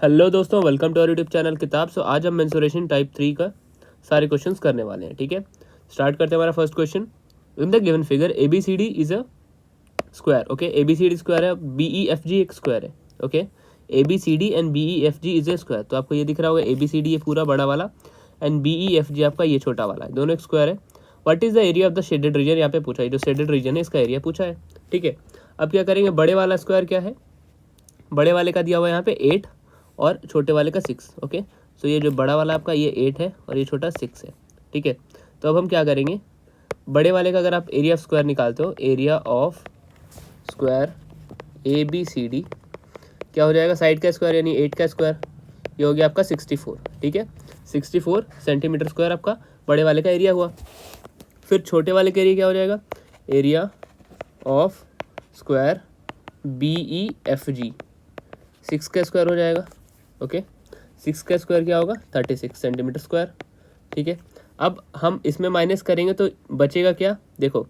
Hello दोस्तों, welcome to our YouTube channel Kitab. So आज हम मेंसुरेशन टाइप 3 का सारे क्वेश्चंस करने वाले हैं। ठीक है, स्टार्ट करते हैं हमारा first question. In the given figure A B C D is a square. Okay, A B C D square है, बी ई एफ जी एक स्क्वायर है। Okay, A B C D and B E F G is a square. तो आपको ये दिख रहा होगा, ए B C D ये पूरा बड़ा वाला and B E F G आपका ये छोटा वाला है, दोनों एक स्क्वायर है। What is the area of the shaded region, यहाँ पे पूछा है, जो शेडेड रीजन है इसका एरिया पूछा है। ठीक है, अब क्या करेंगे, बड़े वाला स्क्वायर क्या है, बड़े वाले का दिया हुआ है यहाँ पे 8 और छोटे वाले का 6। ओके, सो ये जो बड़ा वाला आपका ये 8 है और ये छोटा 6 है। ठीक है, तो अब हम क्या करेंगे, बड़े वाले का अगर आप एरिया ऑफ स्क्वायर निकालते हो, area of square A B C D क्या हो जाएगा, साइड का स्क्वायर यानी 8 का स्क्वायर, ये हो गया आपका 64। ठीक है, 64 सेंटीमीटर स्क्वायर आपका बड़े वाले का एरिया हुआ। फिर छोटे वाले का एरिया क्या हो जाएगा, area of square B E F G 6 का स्क्वायर हो जाएगा। ओके, 6 का स्क्वायर क्या होगा, 36 सेंटीमीटर स्क्वायर। ठीक है, अब हम इसमें माइनस करेंगे तो बचेगा क्या, देखो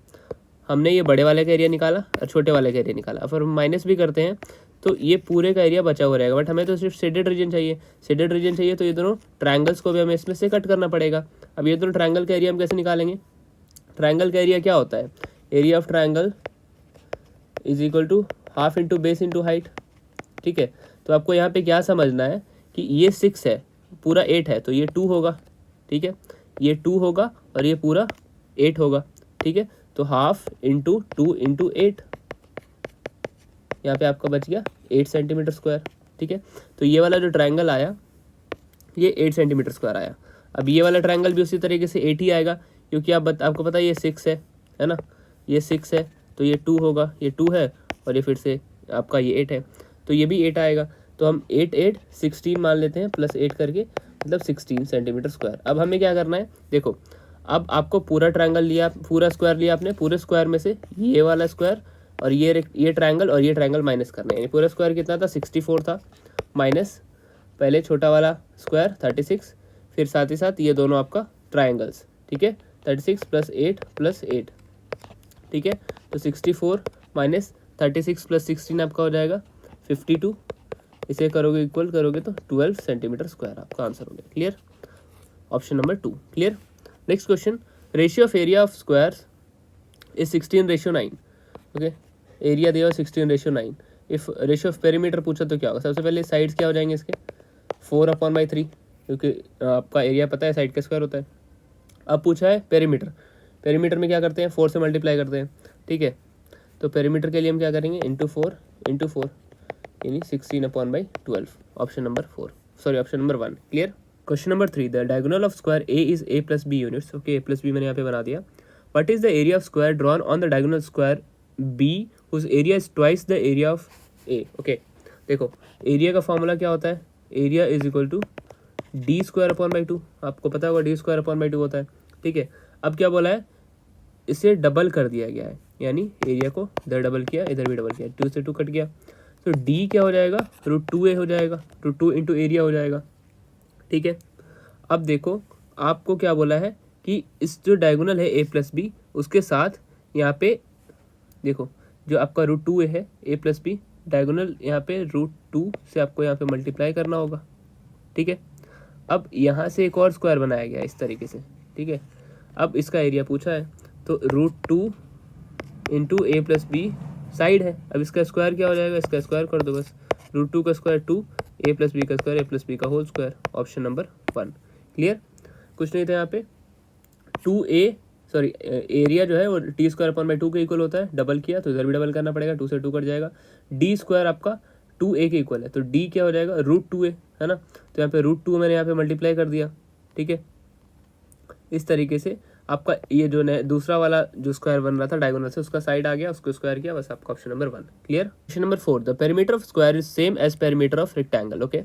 हमने ये बड़े वाले का एरिया निकाला और छोटे वाले का एरिया निकाला। अब हम माइनस भी करते हैं तो ये पूरे का एरिया बचा हुआ रहेगा, बट हमें तो सिर्फ शेडेड रीजन चाहिए। शेडेड रीजन चाहिए तो ये दोनों ट्रायंगल्स को भी हमें इसमें से कट करना पड़ेगा। अब ये दोनों ट्रायंगल का एरिया हम कैसे निकालेंगे, ट्रायंगल का एरिया क्या होता है, area of triangle is equal to half into base into height. ठीक है, तो आपको यहाँ पे क्या समझना है कि ये 6 है, पूरा 8 है, तो ये 2 होगा। ठीक है, ये 2 होगा और ये पूरा 8 होगा। ठीक है, तो हाफ इंटू 2 इंटू 8, यहाँ पे आपका बच गया 8 सेंटीमीटर स्क्वायर। ठीक है, तो ये वाला जो ट्रायंगल आया ये 8 सेंटीमीटर स्क्वायर आया। अब ये वाला ट्रायंगल भी उसी तरीके से 8 ही आएगा, क्योंकि आपको पता है ये 6 है ना, ये 6 है तो ये 2 होगा, ये 2 है और ये फिर से आपका ये 8 है, तो ये भी 8 आएगा। तो हम 8 8 16 मान लेते हैं, प्लस 8 करके मतलब 16 सेंटीमीटर स्क्वायर। अब हमें क्या करना है, देखो अब आपको पूरा ट्रायंगल लिया, पूरा स्क्वायर लिया आपने, पूरे स्क्वायर में से ये वाला स्क्वायर और ये ट्रायंगल और ये ट्रायंगल माइनस करना है। यानी पूरा स्क्वायर कितना था, 64 था, माइनस पहले छोटा वाला स्क्वायर 36, फिर साथ ही साथ ये दोनों आपका ट्रायंगल्स। ठीक है, 36 प्लस 8 प्लस 8। ठीक है, तो 64 माइनस 36 प्लस 16 आपका हो जाएगा 52। इसे करोगे इक्वल करोगे तो 12 सेंटीमीटर स्क्वायर आपका आंसर हो गया। Clear, option number 2 clear. Next question, ratio of area of squares is 16:9। Okay, area दिया 16:9। इफ रेशियो ऑफ पेरीमीटर पूछा तो क्या होगा, सबसे पहले साइड्स क्या हो जाएंगे इसके, 4/3, क्योंकि आपका एरिया पता है साइड का स्क्वायर होता है। अब पूछा है पेरीमीटर, पेरीमीटर में क्या करते हैं, 4 से मल्टीप्लाई करते हैं। ठीक है, तो पेरीमीटर के लिए हम क्या करेंगे, इंटू 4 यानी 16/12। Option number 4, sorry option number 1 clear. Question number 3, the diagonal of square A is a plus B units. Okay, a plus B मैंने यहाँ पे बना दिया। What is the area of square drawn on the diagonal square b whose area is twice the area of a। Okay, देखो area का formula क्या होता है, area is equal to d²/2। आपको पता होगा d²/2 होता है। ठीक है, अब क्या बोला है, इसे डबल कर दिया गया है, यानी एरिया को इधर डबल किया, इधर भी डबल किया, 2 से 2 कट गया, तो d क्या हो जाएगा, √2a हो जाएगा, √2 इंटू एरिया हो जाएगा। ठीक है, अब देखो आपको क्या बोला है कि इस जो डायगोनल है a प्लस बी, उसके साथ यहाँ पे देखो जो आपका √2a है, a प्लस बी डायगोनल यहाँ पे √2 से आपको यहाँ पे मल्टीप्लाई करना होगा। ठीक है, अब यहाँ से एक और स्क्वायर बनाया गया इस तरीके से। ठीक है, अब इसका एरिया पूछा है, तो √2 into a plus B side है, अब इसका स्क्वायर क्या हो जाएगा, इसका स्क्वायर कर दो बस, √2 का स्क्वायर 2, a प्लस बी का स्क्वायर a प्लस बी का whole square. Option number 1 clear, कुछ नहीं था यहाँ पे। 2a सॉरी एरिया जो है वो t²/2 के इक्वल होता है, डबल किया तो इधर भी डबल करना पड़ेगा, 2 से 2 कट जाएगा। d² आपका 2a के इक्वल है, तो d क्या हो जाएगा, √2a है ना, तो यहाँ पे √2 मैंने यहाँ पे मल्टीप्लाई कर दिया। ठीक है, इस तरीके से आपका ये जो दूसरा वाला जो स्क्वायर बन रहा था डायगोनल से, उसका साइड आ गया, उसको स्क्वायर किया, बस आपका option number 1 clear. Question number 4, the perimeter of square is same as perimeter of rectangle. Okay,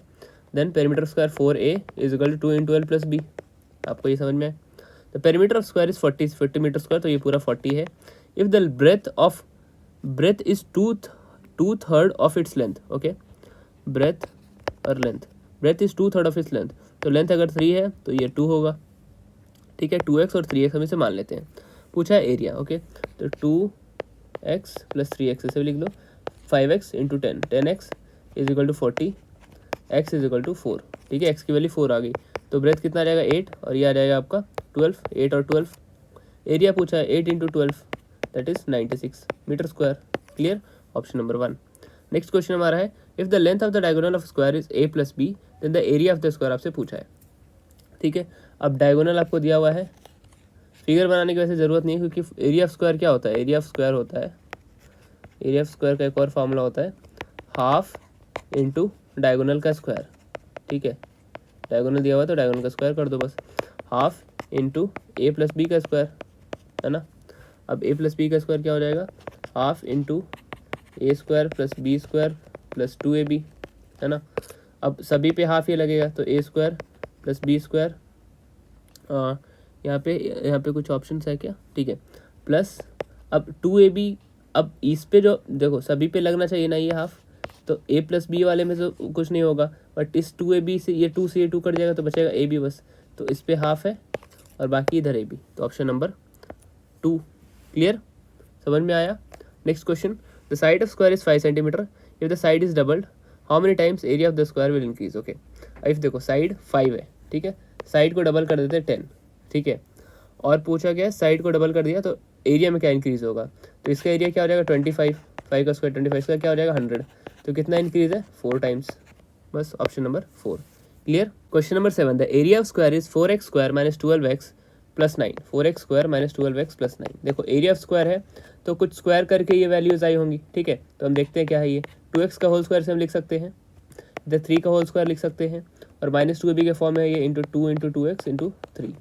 then perimeter of square 4a is equal to 2 into l plus b. आपको ये समझ में आए, the perimeter of square is 40 metre square, तो ये पूरा 40 है। If the breadth is 2/3 of its length. Okay, breadth और length, breadth is 2/3 of its length, तो लेंथ अगर 3 है तो ये 2 होगा। ठीक है, 2x और 3x हम इसे मान लेते हैं। पूछा है एरिया। ओके, तो 2x प्लस 3x इसे भी लिख लो, 5x into 10, 10x is equal to 40 x is equal to 4, ठीक है, x की वैल्यू 4 आ गई, तो ब्रेथ कितना आ जाएगा 8 और ये आ जाएगा आपका 12, 8 और 12, एरिया पूछा है 8 into 12 that is 96 meter square. Clear, option number 1। Next question हमारा है if the length of the diagonal of square is a plus B then the area of the square आपसे पूछा है, ठीक है। अब डायगोनल आपको दिया हुआ है, फिगर बनाने की वैसे ज़रूरत नहीं है क्योंकि एरिया ऑफ स्क्वायर क्या होता है, एरिया ऑफ स्क्वायर होता है, एरिया ऑफ स्क्वायर का एक और फार्मूला होता है हाफ इंटू डायगोनल का स्क्वायर, ठीक है। डायगोनल दिया हुआ है तो डायगोनल का स्क्वायर कर दो बस, half into a plus B का स्क्वायर, है ना। अब ए प्लस बी का स्क्वायर क्या हो जाएगा, half into a square plus b square plus 2ab, है ना। अब सभी पे हाफ ये लगेगा तो ए स्क्वायर प्लस बी स्क्वायर, यहाँ पे कुछ ऑप्शंस है क्या, ठीक है, प्लस अब 2ab, अब इस पे जो देखो सभी पे लगना चाहिए ना ये हाफ, तो a प्लस बी वाले में तो कुछ नहीं होगा, बट इस 2ab से ये 2 से ये 2 कट जाएगा तो बचेगा ab बस, तो इस पे हाफ है और बाकी इधर ab, तो ऑप्शन नंबर 2। क्लियर, समझ में आया। Next question, the side of square is 5 centimetre, if the side is doubled how many times area of the square will increase. Okay, if देखो साइड 5 है, ठीक है, साइड को डबल कर देते हैं 10, ठीक है, और पूछा गया साइड को डबल कर दिया तो एरिया में क्या इंक्रीज होगा, तो इसका एरिया क्या हो जाएगा 25, 5 का स्क्वायर 25, इसका क्या हो जाएगा 100, तो कितना इंक्रीज है 4 टाइम्स, बस option number 4। Clear, question number 7, the area of square is 4x square minus 12x plus 9, 4x square minus 12x plus 9। देखो एरिया ऑफ स्क्वायर है तो कुछ स्क्वायर करके ये वैल्यूज आई होंगी, ठीक है, तो हम देखते हैं क्या है ये, 2x का होल स्क्वायर से हम लिख सकते हैं, इधर 3 का होल स्क्वायर लिख सकते हैं, और माइनस 2ab के फॉर्म में ये इंटू 2 इंटू 2x इंटू 3,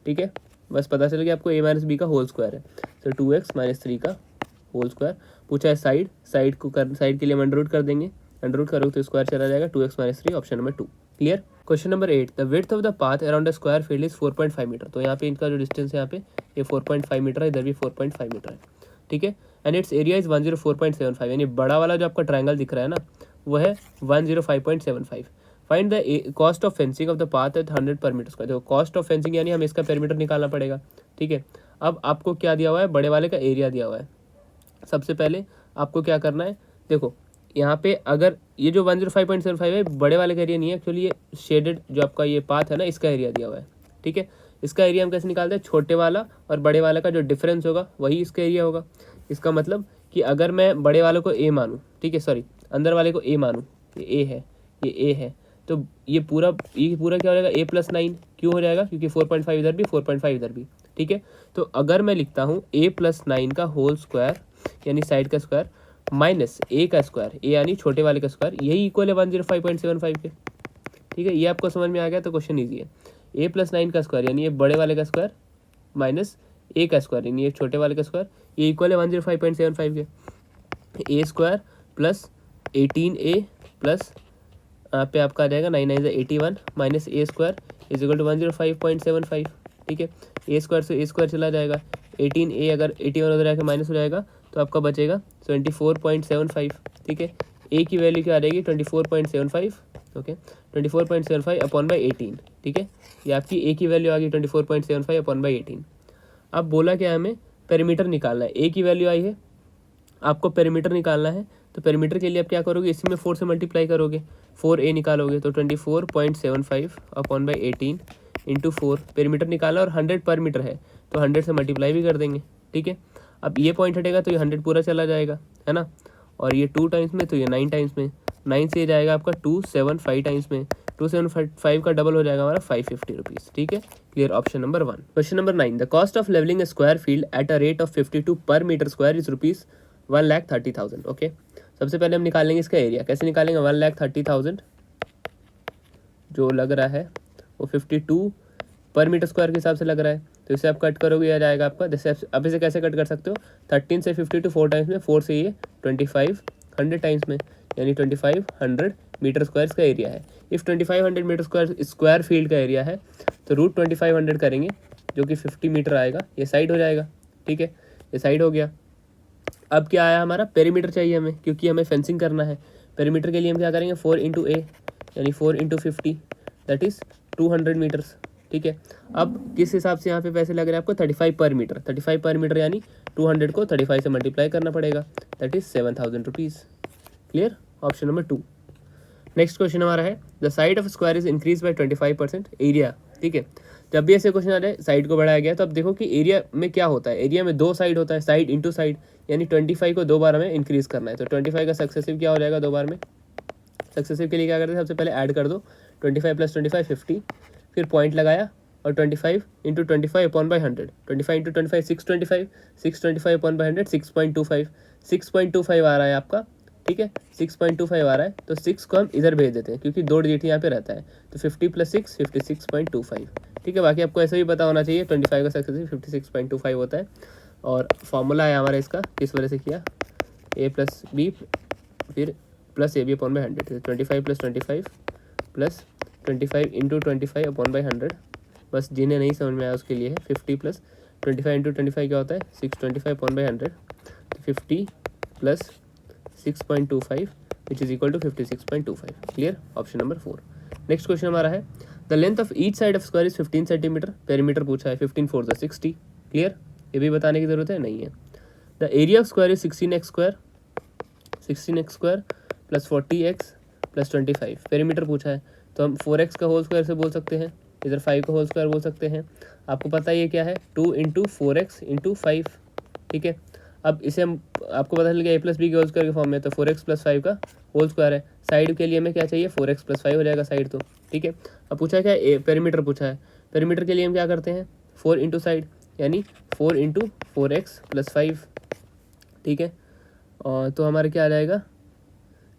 ठीक है, बस पता चल गया आपको a माइनस बी का होल स्क्वायर है, तो 2x माइनस 3 का होल स्क्वायर। पूछा है साइड के लिए हम अंडर रूट कर देंगे, अंडर रूट करोगे तो स्क्वायर चला जाएगा 2x minus 3, option number 2। Clear, question number 8, the width of the path around the square field is 4.5 metre, तो यहाँ पे इनका जो डिस्टेंस है यहाँ पे ये 4.5 मीटर है, इधर भी 4.5 मीटर है, ठीक है, एंड इट्स एरिया इज 104.75, यानी बड़ा वाला जो आपका ट्रायंगल दिख रहा है ना वो है 105.75। Find the cost of fencing of the path at 100 per metre square. देखो कॉस्ट ऑफ फेंसिंग यानी हमें इसका पेरीमीटर निकालना पड़ेगा, ठीक है। अब आपको क्या दिया हुआ है, बड़े वाले का एरिया दिया हुआ है। सबसे पहले आपको क्या करना है, देखो यहाँ पे अगर ये जो 105.75 है बड़े वाले का एरिया नहीं है एक्चुअली, ये शेडेड जो आपका ये पाथ है ना इसका एरिया दिया हुआ है, ठीक है। इसका एरिया हम कैसे निकालते हैं, छोटे वाला और बड़े वाला का जो डिफरेंस होगा वही इसका एरिया होगा। इसका मतलब कि अगर मैं बड़े वाले को a मानूँ, ठीक है, सॉरी अंदर वाले को a मानूँ, ये a है, ये a है, तो ये पूरा क्या हो जाएगा a प्लस 9, क्यों हो जाएगा, क्योंकि 4.5 इधर भी 4.5 इधर भी, ठीक है। तो अगर मैं लिखता हूँ a प्लस 9 का होल स्क्वायर यानी साइड का स्क्वायर माइनस a का स्क्वायर, a यानी छोटे वाले का स्क्वायर, यही इक्वल है 105.75 के, ठीक है। ये आपको समझ में आ गया तो क्वेश्चन ईजी है। a प्लस 9 का स्क्वायर यानी ये बड़े वाले का स्क्वायर माइनस a का स्क्वायर यानी ये छोटे वाले का स्क्वायर, ये इक्वल है 105.75 के। a square plus 18a plus यहाँ पे आपका आ जाएगा 9 9 81 minus a square is equal to 105.75, ठीक है। a स्क्वायर से a स्क्वायर चला जाएगा, 18a अगर 81 उधर आके माइनस हो जाएगा तो आपका बचेगा 24.75, ठीक है। a की वैल्यू क्या आ जाएगी 24.75, ओके, 24.75 अपॉन बाई 18, ठीक है, ये आपकी a की वैल्यू आ गई 24.75 अपॉन बाई 18। अब बोला क्या हमें पेरीमीटर निकालना है, a की वैल्यू आई है, आपको पेरीमीटर निकालना है, तो पेरीमीटर के लिए आप क्या करोगे, इसी में 4 से मल्टीप्लाई करोगे, 4a निकालोगे तो 24.75 अपॉन बाई 18 इंटू 4, पेरीमीटर निकाला और 100 पर मीटर है तो 100 से मल्टीप्लाई भी कर देंगे, ठीक है। अब ये पॉइंट हटेगा तो ये 100 पूरा चला जाएगा, है ना, और ये 2 टाइम्स में तो ये 9 टाइम्स में, 9 से जाएगा आपका 275 टाइम्स में, 275 का डबल हो जाएगा हमारा 550 रुपीज़, ठीक है। Clear, option number 1। Question number 9, the cost of levelling a square field at a rate of 52 per metre square is rupees 1,30,000, okay. सबसे पहले हम निकालेंगे इसका एरिया, कैसे निकालेंगे, 1,30,000 जो लग रहा है वो 52 पर मीटर स्क्वायर के हिसाब से लग रहा है, तो इसे आप कट करोगे आ जाएगा आपका, जैसे अब इसे कैसे कट कर सकते हो, 13 से 52 4 टाइम्स में, 4 से ये 25 100 टाइम्स में, यानी 2500 मीटर स्क्वायर इसका एरिया है। इफ़ 2500 मीटर स्क्वायर फील्ड का एरिया है तो रूट 2500 करेंगे जो कि 50 मीटर आएगा, ये साइड हो जाएगा, ठीक है, ये साइड हो गया। अब क्या आया हमारा, पेरीमीटर चाहिए हमें क्योंकि हमें फेंसिंग करना है। पेरीमीटर के लिए हम क्या करेंगे, 4 इंटू a यानी 4 इंटू 50 दैट इज़ 200 मीटर्स, ठीक है। अब किस हिसाब से यहाँ पे पैसे लग रहे हैं आपको, 35 पर मीटर, 35 पर मीटर यानी 200 को 35 से मल्टीप्लाई करना पड़ेगा, that is 7,000 rupees. Clear, option number 2। Next question हमारा है the side of square is increase by 25% area. ठीक है, जब भी ऐसे क्वेश्चन आ रहे हैं साइड को बढ़ाया गया तो अब देखो कि एरिया में क्या होता है, एरिया में दो साइड होता है, साइड इंटू साइड, यानी 25 को दो बार हमें इंक्रीज करना है। तो 25 का सक्सेसिव क्या हो जाएगा दो बार में, सक्सेसिव के लिए क्या करते हैं सबसे पहले ऐड कर दो 25 + 25 50, फिर पॉइंट लगाया और 25 × 25 अपॉन बाई 100, 25 × 25 625, 625 अपॉन बाई 100 6.25, 6.25 आ रहा है आपका। ठीक है, 6.25 आ रहा है, तो 6 को हम इधर भेज देते हैं क्योंकि दो डिजिट यहाँ पे रहता है, तो 50 + 6 56.25। ठीक है, बाकी आपको ऐसे भी पता होना चाहिए 25 का सक्सेसिव 56.25 होता है। और फॉर्मूला है हमारा इसका, किस वजह से किया, a + b फिर plus AB upon by 100, 25 + 25 plus 25 × 25 upon by 100। बस जिन्हें नहीं समझ में आया उसके लिए है 50 + 25 × 25 क्या होता है 625 upon by 100, 50 + 6.25 which is equal to 56.25। Clear, option number 4। Next question हमारा है the length of each side of square is 15 centimetre, perimeter पूछा है 15 4 60। क्लियर, ये भी बताने की जरूरत है नहीं है। The area of square is 16x² + 40x + 25, perimeter पूछा है तो हम 4x का होल स्क्वायर से बोल सकते हैं, इधर 5 का होल स्क्वायर बोल सकते हैं। आपको पता है ये क्या है 2 × 4x × 5। ठीक है, अब इसे हम आपको पता चल गया a + b के होल स्क्वायर के फॉर्म में, तो 4x + 5 का होल स्क्वायर है। साइड के लिए हमें क्या चाहिए 4x + 5 हो जाएगा साइड तो। ठीक है, अब पूछा है क्या पेरीमीटर पूछा है, पेरीमीटर के लिए हम क्या करते हैं 4 इंटू साइड, यानी 4 × 4x + 5। ठीक है, और तो हमारे क्या आ जाएगा,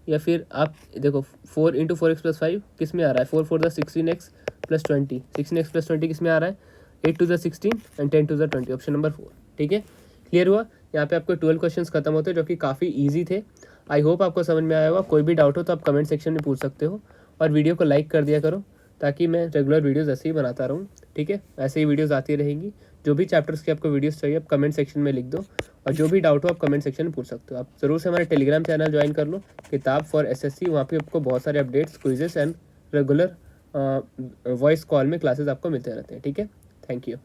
या फिर आप देखो 4 × 4x + 5 किस में आ रहा है 4 4 16x + 20, 16x + 20 किस में आ रहा है 8 2 16 एंड 10 2 20, ऑप्शन नंबर 4। ठीक है, क्लियर हुआ। यहाँ पे आपको 12 क्वेश्चंस खत्म होते हैं जो कि काफ़ी इजी थे। आई होप आपको समझ में आया होगा। कोई भी डाउट हो तो आप कमेंट सेक्शन में पूछ सकते हो, और वीडियो को लाइक कर दिया करो ताकि मैं रेगुलर वीडियोस ऐसे ही बनाता रहूँ। ठीक है, ऐसे ही वीडियोस आती रहेंगी। जो भी चैप्टर्स की आपको वीडियोस चाहिए आप कमेंट सेक्शन में लिख दो, और जो भी डाउट हो आप कमेंट सेक्शन में पूछ सकते हो। आप ज़रूर से हमारे टेलीग्राम चैनल ज्वाइन कर लो, किताब फॉर SSC, वहाँ पे आपको बहुत सारे updates, quizzes and regular voice call में क्लासेस आपको मिलते रहते हैं। ठीक है, थैंक यू।